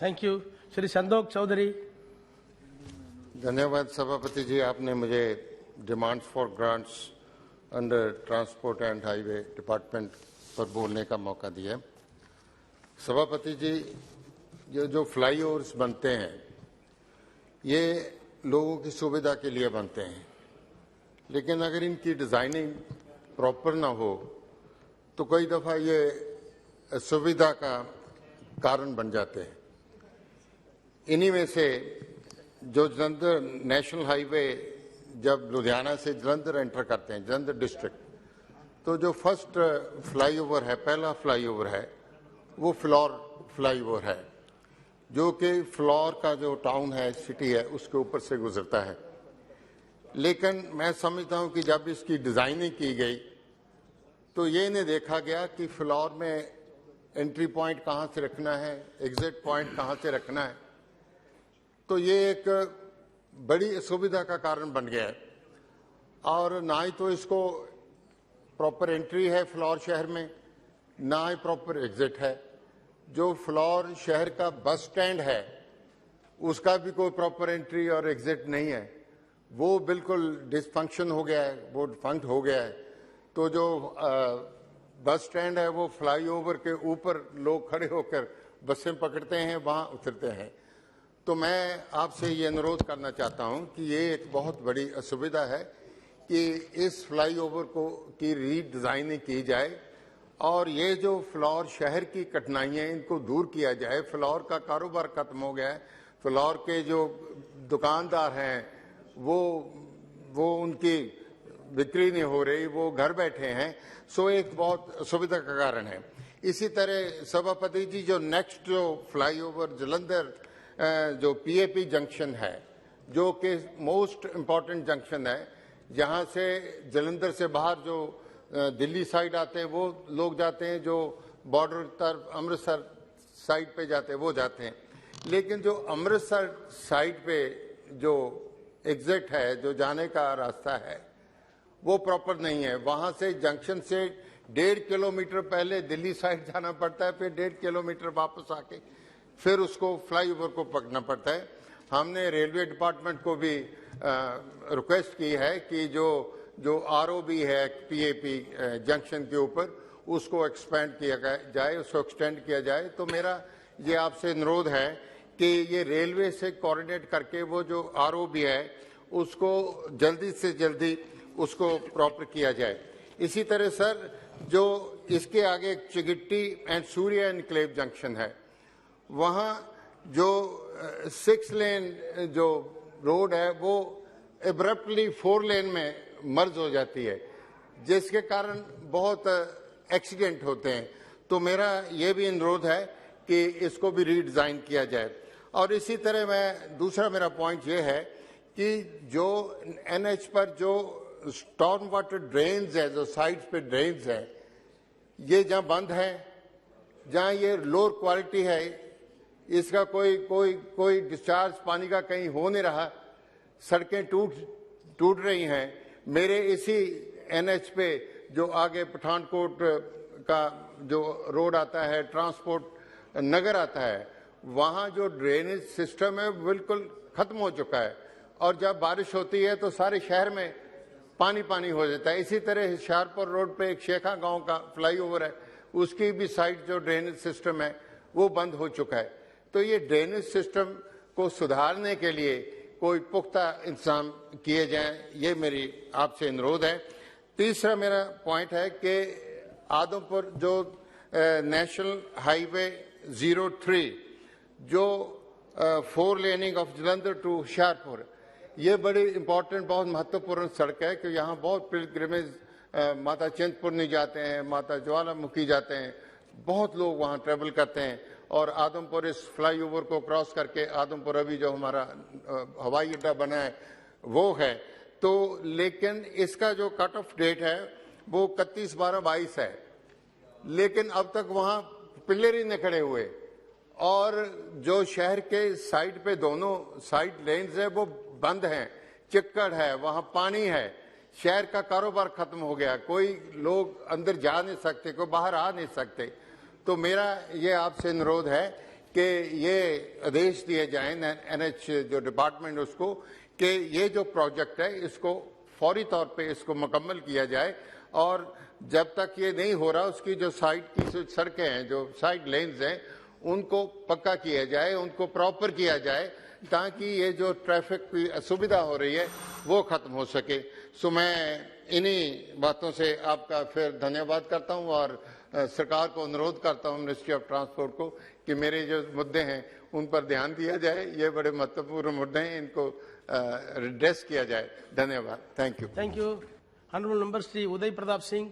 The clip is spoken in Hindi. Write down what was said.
Thank you. श्री संदोख चौधरी। धन्यवाद सभापति जी, आपने मुझे demands for grants under transport and highway department पर बोलने का मौका दिया। सभापति जी, ये जो फ्लाईओवर्स बनते हैं ये लोगों की सुविधा के लिए बनते हैं, लेकिन अगर इनकी डिजाइनिंग प्रॉपर ना हो तो कई दफा ये असुविधा का कारण बन जाते हैं। इन्हीं में से जो जलंधर नेशनल हाईवे जब लुधियाना से जलंधर एंटर करते हैं, जलंधर डिस्ट्रिक्ट, तो जो फर्स्ट फ्लाईओवर है, पहला फ्लाईओवर है, वो फ्लोर फ्लाईओवर है, जो कि फ्लोर का जो टाउन है, सिटी है, उसके ऊपर से गुजरता है। लेकिन मैं समझता हूं कि जब इसकी डिजाइनिंग की गई तो ये नहीं देखा गया कि फ्लोर में एंट्री पॉइंट कहां से रखना है, एग्जिट पॉइंट कहां से रखना है। तो ये एक बड़ी असुविधा का कारण बन गया है और ना ही तो इसको प्रॉपर एंट्री है फ्लोर शहर में, ना ही प्रॉपर एग्जिट है। जो फ्लोर शहर का बस स्टैंड है उसका भी कोई प्रॉपर एंट्री और एग्जिट नहीं है, वो बिल्कुल डिसफंक्शन हो गया है, वो डिफंक्ट हो गया है। तो जो बस स्टैंड है वो फ्लाईओवर के ऊपर लोग खड़े होकर बसें पकड़ते हैं, वहां उतरते हैं। तो मैं आपसे ये अनुरोध करना चाहता हूं कि ये एक बहुत बड़ी असुविधा है कि इस फ्लाईओवर को की रीडिजाइनिंग की जाए और ये जो फ्लोर शहर की कठिनाइयां इनको दूर किया जाए। फ्लोर का कारोबार खत्म हो गया है, फ्लोर के जो दुकानदार हैं वो उनकी बिक्री नहीं हो रही, वो घर बैठे हैं। सो एक बहुत असुविधा का कारण है। इसी तरह सभापति जी, जो नेक्स्ट जो फ्लाईओवर जलंधर जो पीएपी जंक्शन है, जो कि मोस्ट इम्पॉर्टेंट जंक्शन है, जहां से जलंधर से बाहर जो दिल्ली साइड आते हैं वो लोग जाते हैं, जो बॉर्डर तरफ अमृतसर साइड पे जाते हैं वो जाते हैं। लेकिन जो अमृतसर साइड पे जो एग्जिट है, जो जाने का रास्ता है, वो प्रॉपर नहीं है। वहां से जंक्शन से 1.5 किलोमीटर पहले दिल्ली साइड जाना पड़ता है, फिर 1.5 किलोमीटर वापस आके फिर उसको फ्लाईओवर को पकड़ना पड़ता है। हमने रेलवे डिपार्टमेंट को भी रिक्वेस्ट की है कि जो आरओबी है पीएपी जंक्शन के ऊपर, उसको एक्सपेंड किया जाए, उसको एक्सटेंड किया जाए। तो मेरा ये आपसे अनुरोध है कि ये रेलवे से कोऑर्डिनेट करके वो जो आरओबी है उसको जल्दी से जल्दी उसको प्रॉपर किया जाए। इसी तरह सर, जो इसके आगे चिगिट्टी एंड सूर्य एनक्लेव जंक्शन है, वहां जो 6 लेन जो रोड है वो एब्रप्टली 4 लेन में मर्ज हो जाती है, जिसके कारण बहुत एक्सीडेंट होते हैं। तो मेरा ये भी अनुरोध है कि इसको भी रीडिजाइन किया जाए। और इसी तरह मैं दूसरा मेरा पॉइंट ये है कि जो एनएच पर जो स्टॉर्म वाटर ड्रेन्स है, जो साइड्स पे ड्रेन्स है, ये जहां बंद है, जहां ये लोअर क्वालिटी है, इसका कोई डिस्चार्ज पानी का कहीं हो नहीं रहा, सड़कें टूट रही हैं। मेरे इसी एनएच पे जो आगे पठानकोट का जो रोड आता है, ट्रांसपोर्ट नगर आता है, वहां जो ड्रेनेज सिस्टम है बिल्कुल खत्म हो चुका है और जब बारिश होती है तो सारे शहर में पानी हो जाता है। इसी तरह होशियारपुर रोड पे एक शेखा गांव का फ्लाईओवर है, उसकी भी साइड जो ड्रेनेज सिस्टम है वो बंद हो चुका है। तो ये ड्रेनेज सिस्टम को सुधारने के लिए कोई पुख्ता इंतजाम किए जाएं, ये मेरी आपसे अनुरोध है। तीसरा मेरा पॉइंट है कि आदमपुर जो नेशनल हाईवे 03 जो 4 laning of Jalandhar to Hoshiarpur, ये बड़ी इंपॉर्टेंट, बहुत महत्वपूर्ण सड़क है कि यहाँ बहुत पिलग्रिमेज माता चिंतपूर्णी जाते हैं, माता ज्वालामुखी जाते हैं, बहुत लोग वहाँ ट्रेवल करते हैं। और आदमपुर इस फ्लाईओवर को क्रॉस करके आदमपुर अभी जो हमारा हवाई अड्डा बना है वो है। तो लेकिन इसका जो कट ऑफ डेट है वो 31/12/22 है, लेकिन अब तक वहाँ पिलर ही नहीं खड़े हुए और जो शहर के साइड पे दोनों साइड लेन्स है वो बंद हैं, चिक्कड़ है, वहां पानी है, शहर का कारोबार खत्म हो गया, कोई लोग अंदर जा नहीं सकते, कोई बाहर आ नहीं सकते। तो मेरा ये आपसे अनुरोध है कि ये आदेश दिए जाए एनएच जो डिपार्टमेंट उसको कि ये जो प्रोजेक्ट है इसको फौरी तौर पे इसको मुकम्मल किया जाए और जब तक ये नहीं हो रहा उसकी जो साइड की सड़कें हैं जो साइड लेन्स हैं उनको पक्का किया जाए, उनको प्रॉपर किया जाए ताकि ये जो ट्रैफिक की असुविधा हो रही है वो खत्म हो सके। सो मैं इन्हीं बातों से आपका फिर धन्यवाद करता हूं और सरकार को अनुरोध करता हूं मिनिस्ट्री ऑफ ट्रांसपोर्ट को कि मेरे जो मुद्दे हैं उन पर ध्यान दिया जाए। ये बड़े महत्वपूर्ण मुद्दे हैं, इनको एड्रेस किया जाए। धन्यवाद। Thank you. Thank you. Honorable Member Sri Uday Pratap Singh.